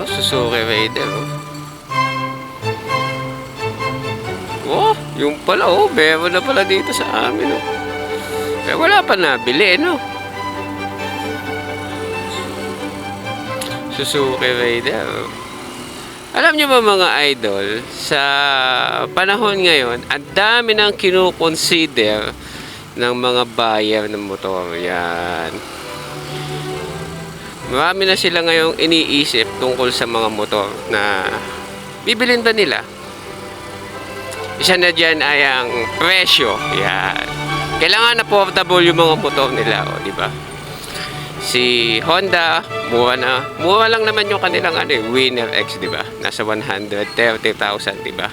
oh, Suzuki Raider, oh. Oh, yung pala, oh, meron na pala dito sa amin, oh. Eh, wala pa nabili, no? Suzuki Raider, oh. Alam nyo ba mga idol, sa panahon ngayon, ang dami nang kinukonsider ng mga buyer ng motor. Yan. Marami na sila ngayong iniisip tungkol sa mga motor na bibilin ba nila. Isa na dyan ay ang presyo. Yan. Kailangan affordable yung mga motor nila, o, di ba? Si Honda, mura na. Mura lang naman yung kanilang Winner X, di ba? Nasa 130,000, di ba?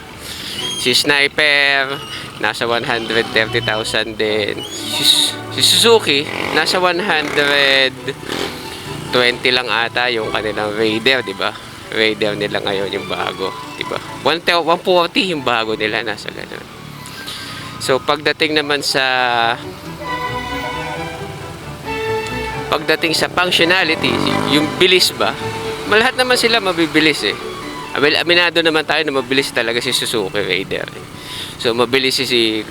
Si Sniper, nasa 130,000 din. Si Suzuki, nasa 120 lang ata yung kanilang Raider, di ba? Raider nila ngayon yung bago, di ba? 140 yung bago nila, nasa ganun. So, pagdating naman sa functionality, yung bilis ba, lahat naman sila mabibilis eh. Aminado naman tayo na mabilis talaga si Suzuki Raider. So mabilis si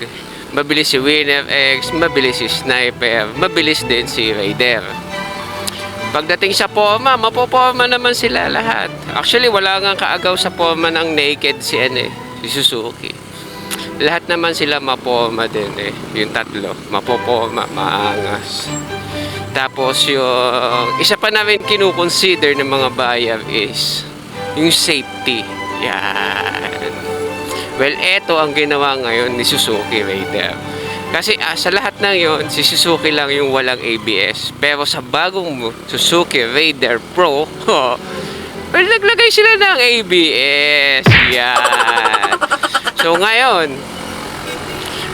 Winner X, mabilis si Sniper, mabilis din si Raider. Pagdating sa forma, mapoporma naman sila lahat. Actually, wala nga kaagaw sa forma ng naked si Suzuki. Lahat naman sila maporma din eh. Yung tatlo, mapoporma, maangas. Tapos yung isa pa namin kinukonsider ng mga buyer is yung safety. Yan. Well, eto ang ginawa ngayon ni Suzuki Raider. Kasi sa lahat ng yon, si Suzuki lang yung walang ABS. Pero sa bagong Suzuki Raider Pro, well, naglagay sila ng ABS. Yan. So ngayon,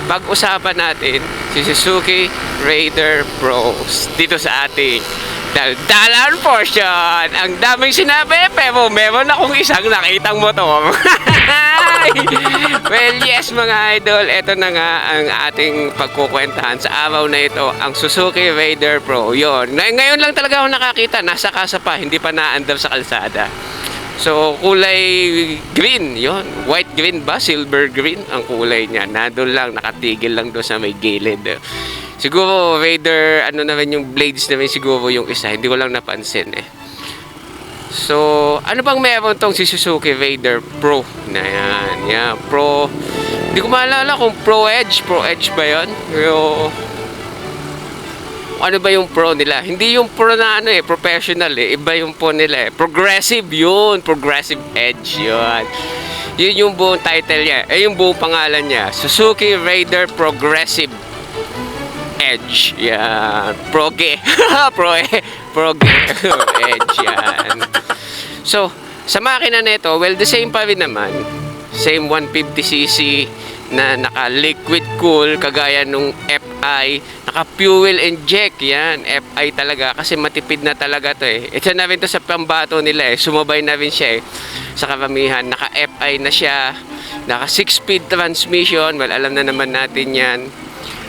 pag-usapan natin si Suzuki Raider Pro dito sa ating daldalan portion. Ang daming sinabi, pero meron akong isang nakitang motor. Well, yes mga idol, ito na nga ang ating pagkukwentahan sa araw na ito, ang Suzuki Raider Pro. Yon. Ngayon lang talaga ako nakakita, nasa kasa pa, hindi pa naandar sa kalsada. So, kulay green, yon. White green ba? Silver green ang kulay niya. Nandun lang, nakatigil lang doon sa may gilid. Siguro, Raider, naman yung blades naman siguro yung isa. Hindi ko lang napansin eh. So, ano bang meron tong si Suzuki Raider Pro? Na yan, yan, Pro. Hindi ko maalala kung Pro Edge ba yun? Pero, ano ba yung Pro nila? Hindi yung Pro na professional eh. Iba yung Pro nila eh. Progressive yun. Progressive Edge yun. Yun yung buong title niya. Yung buong pangalan niya. Suzuki Raider Progressive Edge. Yan. Proge. Proge. Edge yan. So, sa makina nito, well, the same pa rin naman. Same 150cc na naka-liquid cool kagaya nung FI, naka-fuel inject yan, FI talaga kasi matipid na talaga to eh. Ito na rin to sa pambato nila eh, sumabay na rin siya eh sa karamihan, naka-FI na siya, naka 6-speed transmission, well alam na naman natin yan.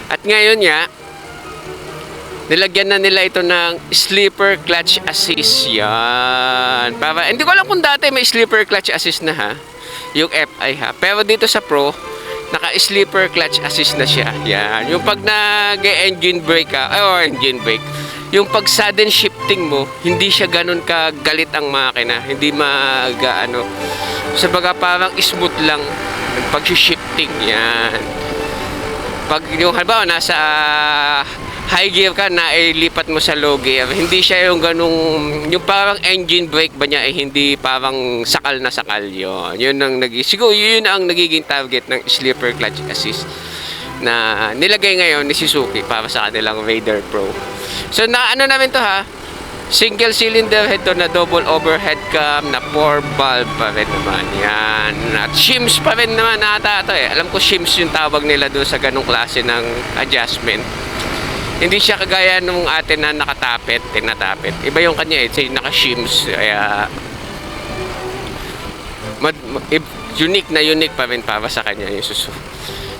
At ngayon nga, nilagyan na nila ito ng sleeper clutch assist yan. Para, hindi ko alam kung dati may sleeper clutch assist na ha, yung FI ha, pero dito sa Pro, naka-sleeper clutch assist na siya. Yan. Yung pag nag-engine brake ka, or engine brake, yung pag sudden shifting mo, hindi siya ganun kagalit ang makina. Hindi sabaga parang smooth lang yung pag-shifting. Yan. Pag yung halimbawa nasa high gear ka na ilipat mo sa low gear, hindi siya yung ganung yung parang engine brake ba niya hindi parang sakal na sakal yun. Yun ang siguro yun ang nagiging target ng sleeper clutch assist na nilagay ngayon ni Suzuki para sa kanilang Raider Pro. So na namin to ha, single cylinder head to na double overhead cam na 4 valve pa rin naman yan. At shims pa rin naman ata ito eh. Alam ko shims yung tawag nila doon sa ganung klase ng adjustment. Hindi siya kagaya nung atin na nakatapet, tinatapet. Iba yung kanya eh, naka-shims. Kaya unique pa rin para sa kanya yung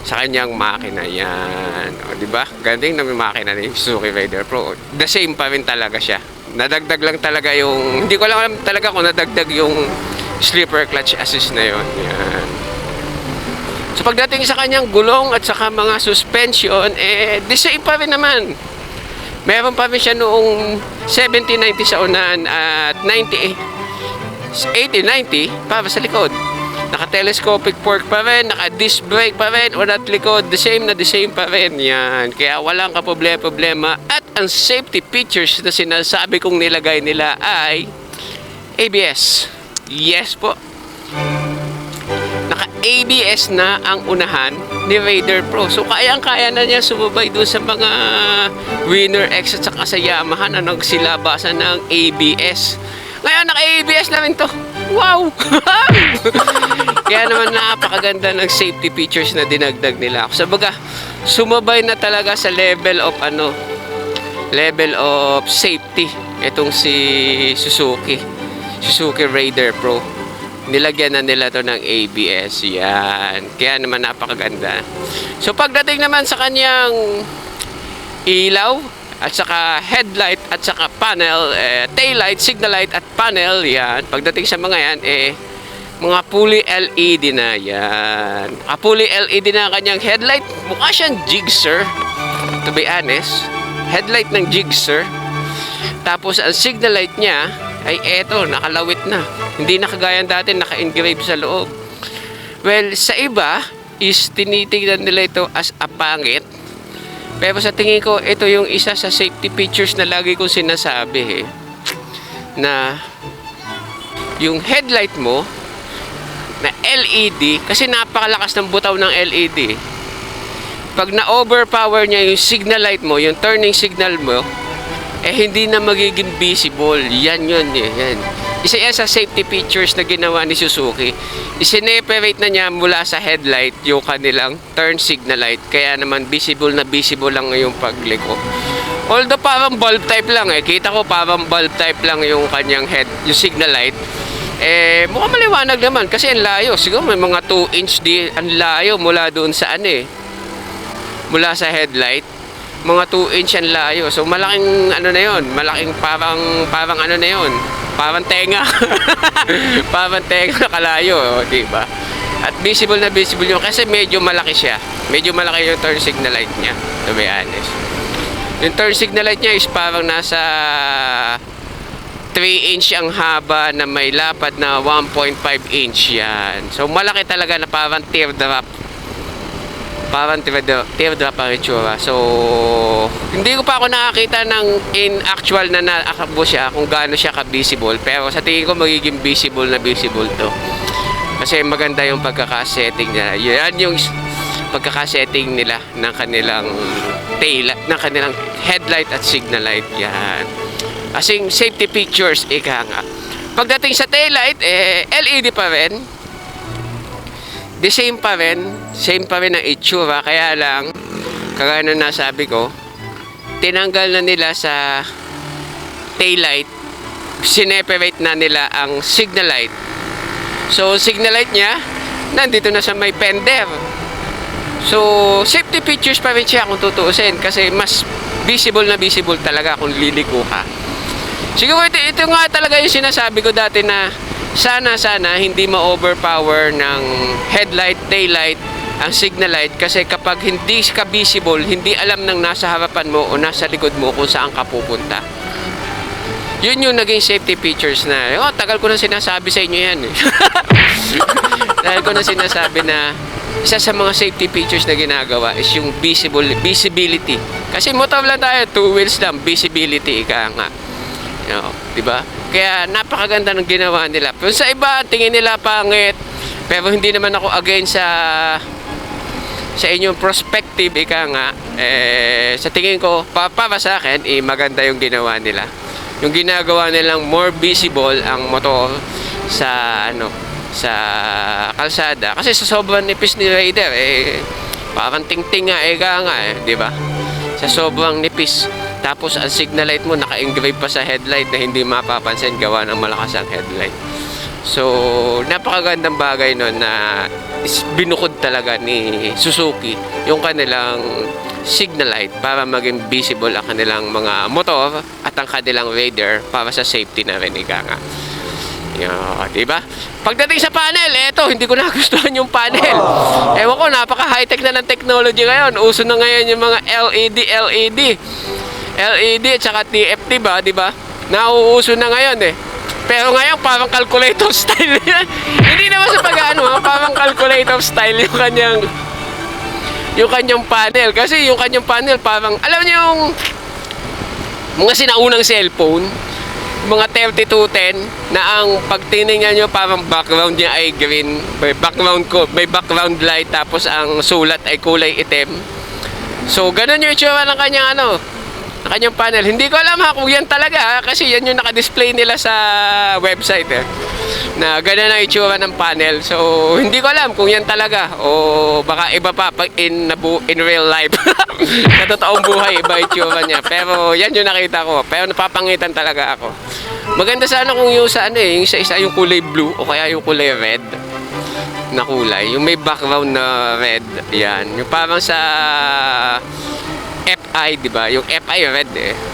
sa kanyang makina yan. O, diba? Ganding na may makina ni Suzuki Raider Pro. The same pa rin talaga siya. Nadagdag lang talaga yung, hindi ko lang alam talaga kung nadagdag yung slipper clutch assist na yun. Yan. So pagdating sa kanyang gulong at saka mga suspension, the same pa rin naman. Meron pa rin siya noong 70-90 sa unahan at 80-90 para sa likod. Naka-telescopic fork pa rin, naka-disc brake pa rin, una't likod, the same pa rin. Yan. Kaya walang kaproblema. At ang safety features na sinasabi kong nilagay nila ay ABS. Yes po. Naka-ABS na ang unahan ni Raider Pro. So, kayang-kaya na niya sumubay doon sa mga Winner X at saka sa Yamaha na nagsilabasan ng ABS. Ngayon, naka-ABS na rin to. Wow! Kaya naman napakaganda ng safety features na dinagdag nila. Sabaga, sumabay na talaga sa level of safety itong si Suzuki Raider Pro. Nilagyan na nila to ng ABS. Yan. Kaya naman napakaganda. So pagdating naman sa kanyang ilaw at saka headlight at saka panel, taillight, signal light at panel, yan. Pagdating sa mga yan, mga fully LED na yan. Fully LED na ang kanyang headlight. Mukha siyang Gixxer, to be honest. Headlight ng Gixxer. Tapos ang signal light niya ay eto, nakalawit na. Hindi na kagaya dati, naka-engrave sa loob. Well, sa iba is tinitingnan nila ito as a pangit. Pero sa tingin ko, ito yung isa sa safety features na lagi kong sinasabi na yung headlight mo na LED, kasi napakalakas ng butaw ng LED. Pag na-overpower niya yung signal light mo, yung turning signal mo, hindi na magiging visible. Yan yun. Isa yan sa safety features na ginawa ni Suzuki. Isineperate na niya mula sa headlight yung kanilang turn signal light. Kaya naman visible lang yung pagliko. Although parang bulb type lang Kita ko parang bulb type lang yung kanyang yung signal light. Mukhang maliwanag naman kasi ang layo. Siguro may mga 2 inch ang layo mula doon sa mula sa headlight. Mga 2 inch ang layo. So malaking malaking parang parang tenga. Parang tenga na kalayo, di ba? At visible yun kasi medyo malaki siya. Medyo malaki yung turn signal light niya, to be honest. Yung turn signal light niya is parang nasa 3 inch ang haba na may lapad na 1.5 inch yan. So malaki talaga na parang teardrop. Parang teardrop ang itsura. So, hindi ko pa ako nakakita ng in actual na nakakabo siya kung gaano siya ka-visible. Pero sa tingin ko magiging visible to. Kasi maganda yung pagkakasetting niya. Yan yung pagkakasetting nila ng kanilang ng kanilang headlight at signal light. Yan. Kasing safety features, ika nga. Pagdating sa taillight, LED pa rin. The same pa rin ang itsura, kaya lang kagaya na nasabi ko, tinanggal na nila sa taillight, sineperate na nila ang signal light. So signal light niya nandito na sa may fender. So safety features pa rin siya kung tutuusin, kasi mas visible talaga kung liliko ka. Siguro ito nga talaga yung sinasabi ko dati na sana hindi ma-overpower ng headlight, taillight, ang signal light, kasi kapag hindi ka visible, hindi alam ng nasa harapan mo o nasa likod mo kung saan ka pupunta. Yun yung naging safety features na, tagal ko na sinasabi sa inyo yan. Tagal ko na sinasabi na isa sa mga safety features na ginagawa is yung visibility. Kasi motor lang tayo, 2 wheels lang, visibility, ika nga. Diba? Kaya napakaganda ng ginawa nila. Pero sa iba, tingin nila pangit. Pero hindi naman ako against sa inyong perspective, ika nga. Sa tingin ko, para sa akin, maganda yung ginawa nila. Yung ginagawa nilang more visible ang motor sa sa kalsada. Kasi sa sobrang nipis ni Raider, parang ting-ting nga, di ba? Sa sobrang nipis. Tapos ang signal light mo naka-engrave pa sa headlight na hindi mapapansin gawa ng malakas ang headlight. So, napakagandang bagay nun na binukod talaga ni Suzuki yung kanilang signal light para maging visible ang kanilang mga motor at ang kanilang radar para sa safety na rin, ika nga. Yan, diba? Pagdating sa panel, eto, hindi ko nagustuhan yung panel. Ewan ko, napaka-high-tech na ng technology ngayon. Uso na ngayon yung mga LED at saka TFT ba, diba? Nauuso na ngayon eh. Pero ngayon, parang calculator style yan. Hindi naman sa pag-ano, parang calculator style yung kanyang panel. Kasi yung kanyang panel, parang, alam niyo yung mga sinaunang cellphone, mga 3210 na ang pagtiningnan nyo parang background niya ay green, may background light, tapos ang sulat ay kulay itim. So ganun yung itsura ng kanyang ng kanyang panel. Hindi ko alam kung yan talaga kasi yan yung naka-display nila sa website na ganun ang itsura ng panel. So hindi ko alam kung yan talaga o baka iba pa pag in real life. Sa totoong buhay iba itsura niya. Pero yan yung nakita ko. Pero napapangitan talaga ako. Maganda sana kung yung sa yung isa yung kulay blue o kaya yung kulay red na kulay. Yung may background na red. Yan. Yung parang sa FI, di ba? Yung FI red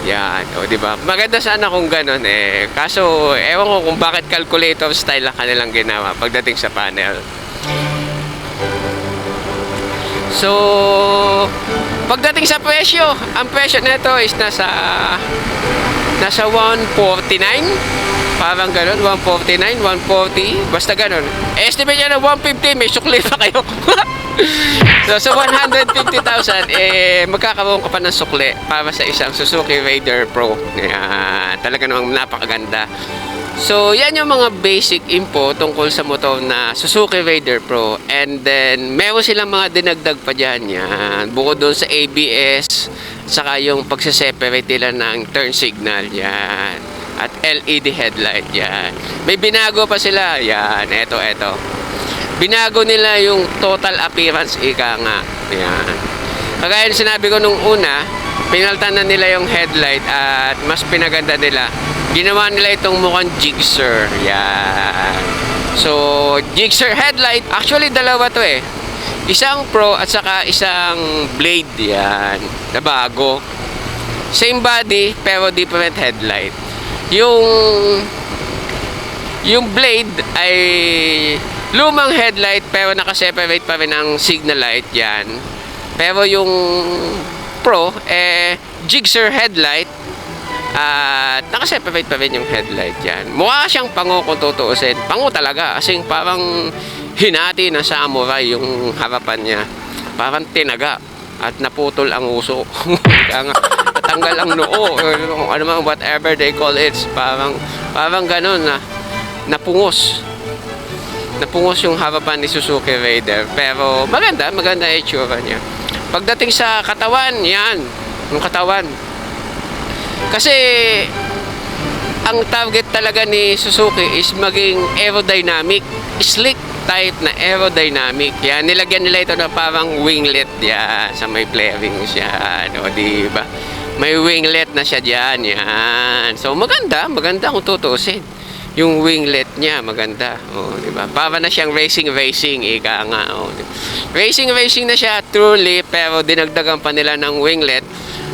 Yan, o di ba? Maganda sana kung gano'n Kaso ewan ko kung bakit calculator style ang kanilang ginawa pagdating sa panel. So, pagdating sa presyo, ang presyo nito is nasa 149. Parang gano'n, 149, 140, basta gano'n. Estimate niya na 150, may sukli pa kayo. So sa 150,000 magkakaroon ka pa ng sukli para sa isang Suzuki Raider Pro. Talaga namang napakaganda. So yan yung mga basic info tungkol sa motor na Suzuki Raider Pro. And then meron silang mga dinagdag pa dyan yan. Bukod doon sa ABS, saka yung pagsaseparate nila ng turn signal yan. At LED headlight yan. May binago pa sila. Yan, eto. Binago nila yung total appearance, ika nga. Ayan. Kagaya yung sinabi ko nung una, pinaltan na nila yung headlight at mas pinaganda nila. Ginawa nila itong mukhang jigsaw. Yan. So, jigsaw headlight. Actually, dalawa to Isang Pro at saka isang Blade. Yan. Na bago. Same body, pero different headlight. Yung Blade ay lumang headlight pero nakaseparate pa rin ang signal light yan. Pero yung Pro jigsaw headlight at nakaseparate pa rin yung headlight yan. Mukha siyang pango kung tutuusin. Pango talaga kasi parang hinati na samurai yung harapan niya. Parang tinaga at naputol ang uso. Natanggal ang noo, ano man, whatever they call it. Parang ganun na napungos yung harapan ni Suzuki Raider. Pero maganda yung itsura niya. Pagdating sa katawan, yan, yung katawan. Kasi ang target talaga ni Suzuki is maging aerodynamic, slick type na aerodynamic. Yan, nilagyan nila ito na parang winglet yan sa may flarings yan. O diba? May winglet na siya diyan. Yan. So maganda kung tutuusin. Yung winglet niya maganda. Oh, di ba? Para na siyang racing, ika nga. Oh, diba? Racing na siya truly, pero dinagdagan pa nila ng winglet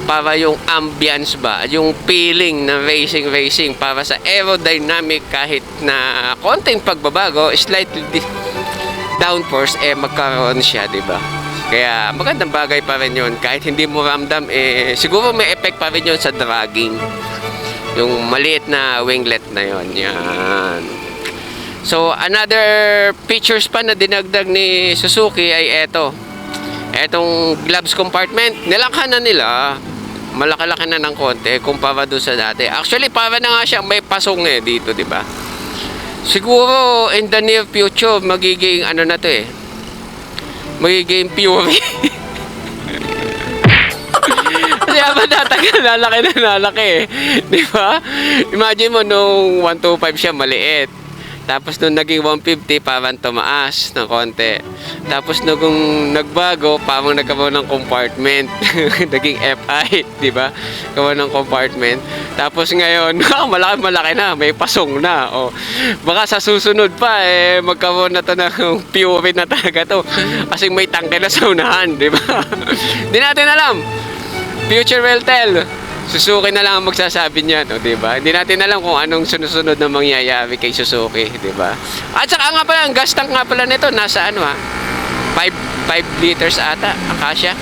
para yung ambience ba, yung feeling ng racing para sa aerodynamic kahit na konting pagbabago, slightly downforce magkaroon siya, di ba? Kaya magandang bagay pa rin yun. Kahit hindi mo ramdam, siguro may effect pa rin yun sa dragging. Yung maliit na winglet na yon. Yan. So, another features pa na dinagdag ni Suzuki ay etong gloves compartment. Nilakhan na nila. Malaki-laki na ng konti kumpara doon sa dati. Actually, para na nga siyang may pasong dito, di ba? Siguro, in the near future, magiging ano na to magiging pure. Kasi habang tatagal, lalaki. Di ba? Imagine mo nung 125 siya, maliit. Tapos nung naging 150, parang tumaas ng konti. Tapos nung nagbago, parang nagkaroon ng compartment. Naging FI, di ba? Karoon ng compartment. Tapos ngayon, malaki na, may pasong na. O, baka sa susunod pa, magkaroon na to ng pure na talaga to. Kasi may tangke na sa unahan, di ba? Di natin alam. Future will tell. Suzuki na lang ang magsasabi niyan, o, di ba? Hindi natin alam kung anong sunod-sunod na mangyayari kay Suzuki, di ba? At saka nga pala, ang gas tank nga pala nito, nasa ano 5 liters ata, Acacia.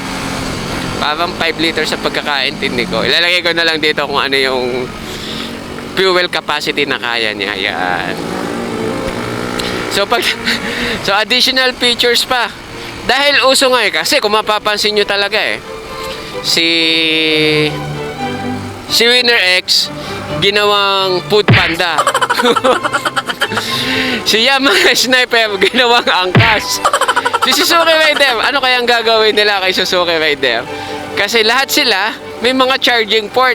Parang 5 liters sa pagkakaintindi ko. Ilalagay ko na lang dito kung ano yung fuel capacity na kaya niya. Yan. So, so additional features pa. Dahil uso nga kasi kung mapapansin nyo talaga si Winner X ginawang food panda. Si Yamaha Sniper ginawang angkas. Si Suzuki Raider, ano kayang gagawin nila kay Suzuki Raider? Kasi lahat sila may mga charging port.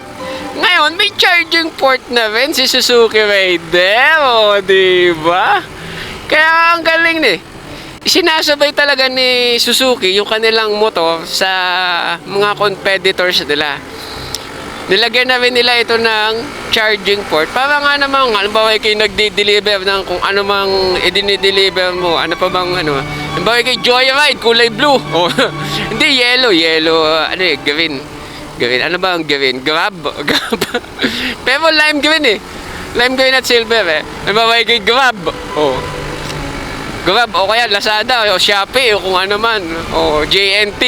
Ngayon, may charging port na rin si Suzuki Raider, o, diba? Kaya ang galing sinasabay talaga ni Suzuki yung kanilang motor sa mga competitors nila. Nilagyan na rin nila ito ng charging port para nga namang halimbawa kayo nagdi-deliver ng kung ano mang i-deliver mo, ano pa bang halimbawa kayo Joyride kulay blue, hindi yellow, green, ano ba ang green? Grab. Pero lime green at silver halimbawa kayo Grab, Grab o kaya Lazada o Shopee o kung ano man o JNT,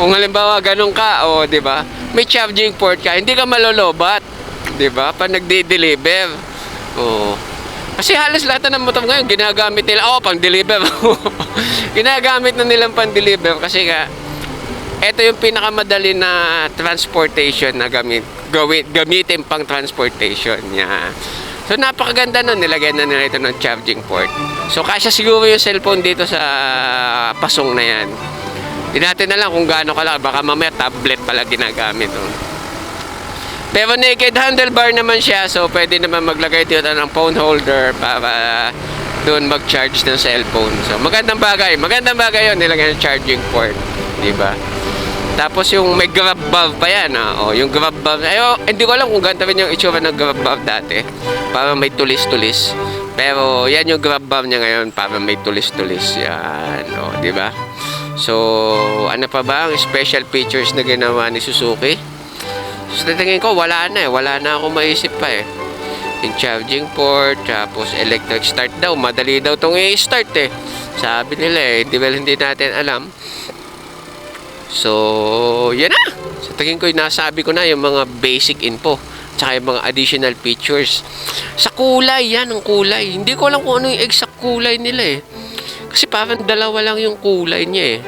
kung halimbawa ganun ka, di ba? May charging port ka, hindi ka malolobat, di ba? Pag nagde-deliver. Kasi halos lahat ng motor ngayon ginagamit nila pang-deliver. Ginagamit na nilang pang-deliver kasi nga ito yung pinakamadali na transportation na gamitin pang transportation niya. So napakaganda nun, nilagyan na nila ito ng charging port. So kasya siguro yung cellphone dito sa pasong na yan. Hindi natin alam kung gaano kalaki, baka mamaya tablet pala ginagamit. Pero naked handlebar naman siya, so pwede naman maglagay dito ng phone holder para doon mag-charge ng cellphone. So magandang bagay yun, nilagyan ng charging port, di ba? Tapos yung may grab valve pa yan, yung grab valve, hindi ko alam kung ganito rin yung itsura ng grab valve dati, para may tulis-tulis. Pero yan yung grab valve niya ngayon, para may tulis-tulis yan, di ba? So, ano pa ba ang special features na ginawa ni Suzuki? So, tingin ko, wala na ako maisip pa yung charging port, tapos electric start daw, madali daw itong i-start sabi nila hindi natin alam. So, yan na. So, tingin ko, nasabi ko na yung mga basic info, tsaka yung mga additional features. Sa kulay, yan ang kulay. Hindi ko alam kung ano yung exact kulay nila kasi parang dalawa lang yung kulay niya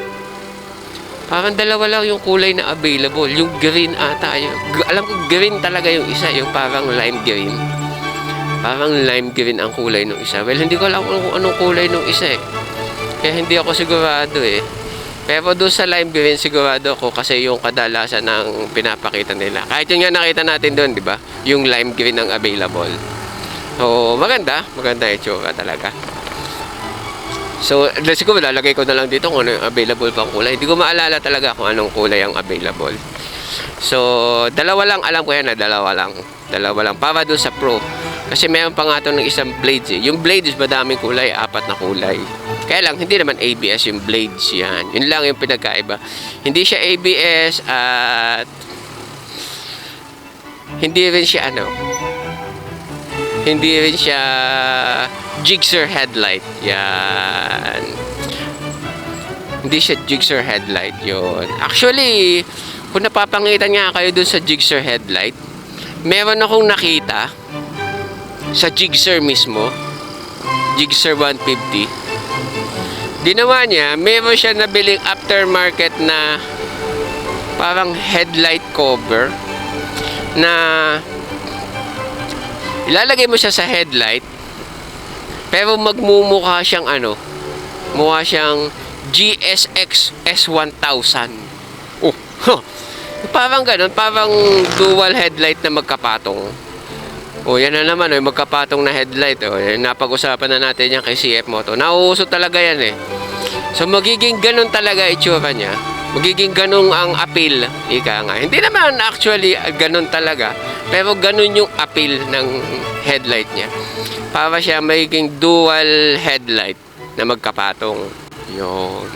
Parang dalawa lang yung kulay na available. Yung green ata. Alam ko green talaga yung isa. Yung parang lime green. Parang lime green ang kulay ng isa. Well, hindi ko alam kung anong kulay ng isa Kaya hindi ako sigurado Pero doon sa lime green sigurado ako kasi yung kadalasan ng pinapakita nila. Kahit yung nga nakita natin doon, di ba? Yung lime green ang available. So, maganda yung itsura talaga. So, siguro lalagay ko na lang dito kung ano yung available pang kulay. Hindi ko maalala talaga kung anong kulay ang available. So, dalawa lang. Alam ko yan dalawa lang. Para doon sa Pro. Kasi mayroon pa nga ito ng isang blades Yung blades madaming kulay, 4 na kulay. Kaya lang, hindi naman ABS yung blades yan. Yun lang yung pinagkaiba. Hindi siya ABS at hindi rin siya Gixxer headlight. Yan. Hindi siya Gixxer headlight yun. Actually, kung napapangitan nga kayo dun sa Gixxer headlight, meron akong nakita sa Gixxer mismo, Gixxer 150. Ginawa niya, meron siya nabiling aftermarket na parang headlight cover na ilalagay mo siya sa headlight, pero magmumukha siyang mukha siyang GSX S1000. Parang ganun, parang dual headlight na magkapatong. Yan na naman, magkapatong na headlight. Napag-usapan na natin yan kay CF Moto. Nauuso talaga yan So magiging ganun talaga itsura niya. Magiging ganun ang appeal. Ika nga. Hindi naman actually ganun talaga. Pero ganun yung appeal ng headlight niya. Para siya magiging dual headlight na magkapatong. Yun.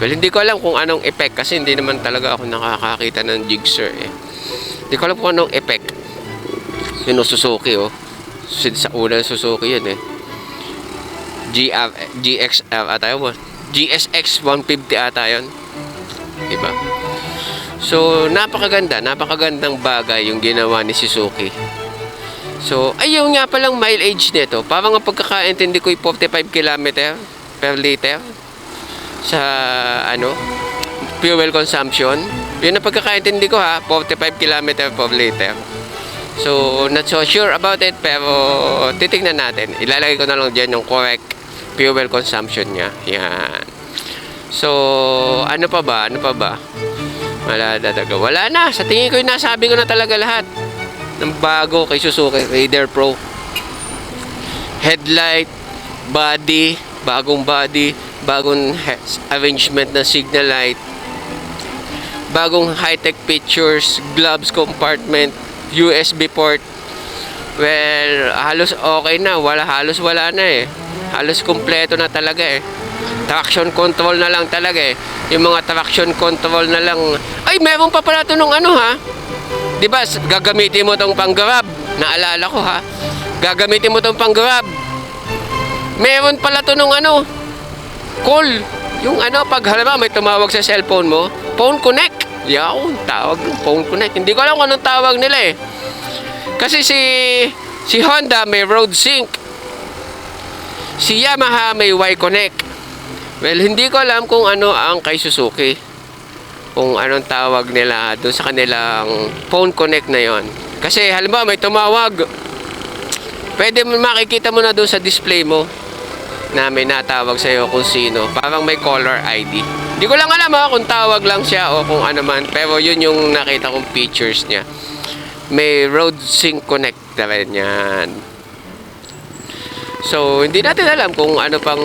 Well, hindi ko alam kung anong effect kasi hindi naman talaga ako nakakakita ng Gixxer Di ko alam kung anong effect. Yun o, Suzuki o. Sa unang Suzuki yun eh. GXR ata yun. GSX 150 ata yun. Diba? So, napakagandang bagay yung ginawa ni Suzuki. So, ayun nga palang mileage nito. Parang ang pagkakaintindi ko 45 km per liter sa fuel consumption. Yun ang pagkakaintindi ko ha, 45 km per liter. So, not so sure about it, pero titignan natin. Ilalagay ko na lang dyan yung correct fuel consumption niya. Yan. So, ano pa ba? Wala na. Sa tingin ko yung nasabi ko na talaga lahat. Ng bago kay Suzuki Raider Pro. Headlight, body, bagong arrangement ng signal light, bagong high-tech features, gloves compartment, USB port. Well, halos okay na. Halos wala na eh. Halos kumpleto na talaga eh. Traction control na lang talaga eh. Yung mga traction control na lang. Ay, meron pa pala ito nung diba, gagamitin mo tong pang-grab. Naalala ko ha. Gagamitin mo tong pang-grab. Meron pala ito nung call. Yung pag halimbawa may tumawag sa cellphone mo, phone connect. Yaw, tawag ng phone connect. Hindi ko alam kung anong tawag nila eh. Kasi si Honda may road sync. Si Yamaha may Y-Connect. Well, hindi ko alam kung ano ang kay Suzuki. Kung anong tawag nila doon sa kanilang phone connect na yon. Kasi halimbawa may tumawag, pwede mo makikita mo na doon sa display mo na may natawag sa iyo kung sino. Parang may caller ID. Hindi ko lang alam kung tawag lang siya o kung ano man. Pero yun yung nakita kong features niya. May road sync connect na rin yan. So, hindi natin alam kung ano pang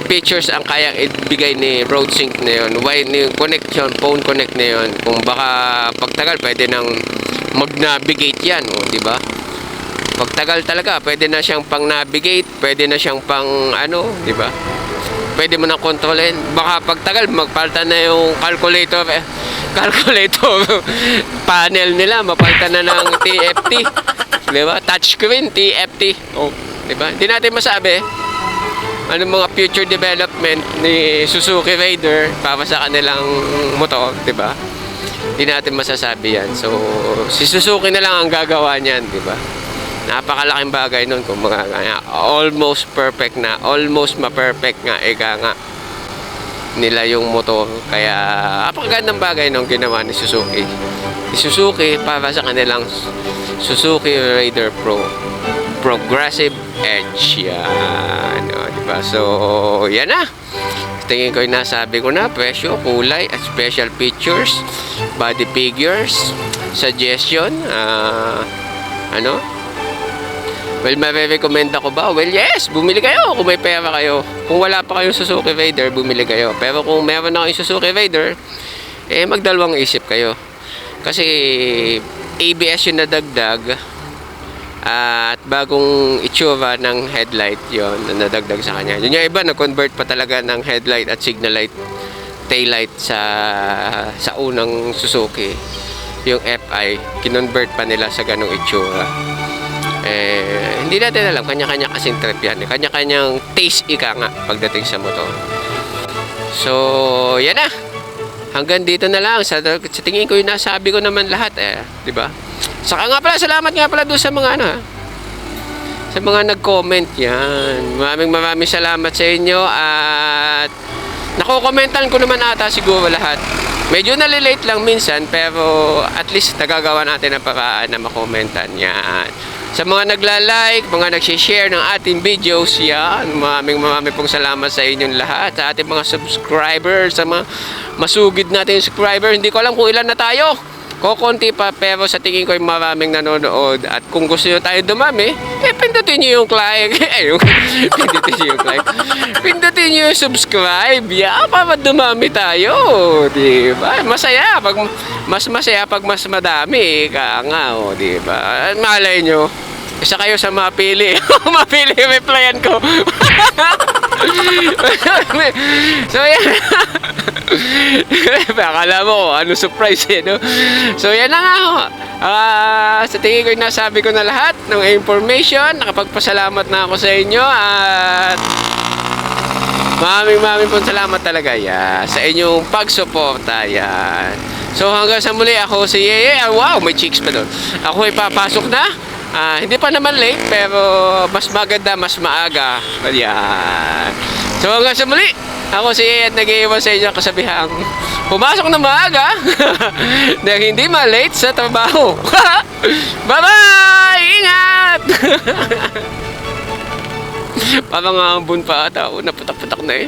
features ang kayang ibigay ni road sync na yun. Why ni connection, phone connect na yun. Kung baka pagtagal pwede nang mag-navigate yan, di ba? Pagtagal talaga, pwede na siyang pang-navigate, pwede na siyang pang di ba? Pwede mo na kontrolin. Baka pagtagal magpalitan na yung calculator panel nila, mapalitan na ng TFT. Di ba? Touchscreen, TFT. Oh. Diba? Hindi natin masabi anong mga future development ni Suzuki Raider para sa kanilang motor, diba? Hindi natin masasabi yan. So, si Suzuki na lang ang gagawa niyan, diba? Napakalaking bagay nun kung almost perfect na, almost ma-perfect nga, nga nila yung motor. Kaya, napakagandang bagay nung ginawa ni Suzuki. Si Suzuki para sa kanilang Suzuki Raider Pro. Progressive Edge. Yan. Diba? So, yan na. Tingin ko yung nasabi ko na. Presyo, kulay, at special features, body figures, suggestion, well, marirecommend ako ba? Well, yes! Bumili kayo kung may pera kayo. Kung wala pa kayong Suzuki Raider, bumili kayo. Pero kung meron na kayong Suzuki Raider, magdalawang isip kayo. Kasi ABS yung nadagdag. At bagong itsura ng headlight yon na nadagdag sa kanya. Yun yung iba, nag-convert pa talaga ng headlight at signal light, tail light sa unang Suzuki. Yung FI, kinonvert pa nila sa ganong itsura. Hindi natin alam, kanya-kanya kasing trip yan. Kanya-kanyang taste ika nga pagdating sa motor. So, yan na. Hanggang dito na lang. Sa tingin ko yung nasabi ko naman lahat di ba? Saka nga pala, salamat nga pala doon sa mga sa mga nag-comment yan. Maraming salamat sa inyo at nakokomentan ko naman ata siguro lahat. Medyo nalilate lang minsan pero at least nagagawa natin ang paraan na makomentan yan. Sa mga nagla-like, mga nag-share ng ating videos yan, maraming pong salamat sa inyong lahat, sa ating mga subscribers, sa mga masugid natin subscribers. Hindi ko alam kung ilan na tayo. Kokonti pa pero sa tingin ko yung maraming nanonood at kung gusto nyo tayo dumami, pindutin nyo yung like. Pindutin nyo yung like. Pindutin nyo yung subscribe. Para dumami tayo. Diba? Masaya. Mas masaya pag mas madami. Nga, diba? Malay nyo, isa kayo sa mapili. Mapili, replyan ko. So yan. Akala mo ano surprise eh, no? So yan na nga ho. Sa tingin ko nasabi ko na lahat ng information. Nakapagpasalamat na ako sa inyo at maraming pong salamat talaga sa inyong pagsuporta yan. So hanggang sa muli, ako si Yeye. Wow, may chicks pa doon. Ako ay papasok na. Hindi pa naman late pero mas maganda, mas maaga. Ayan. So hanggang sa muli, ako si Yeye at nag-iiwan sa inyo kasabihang pumasok na maaga dahil hindi ma-late sa trabaho. Bye-bye! Ingat! Parang ambon pa ata ako, naputak-putak na eh.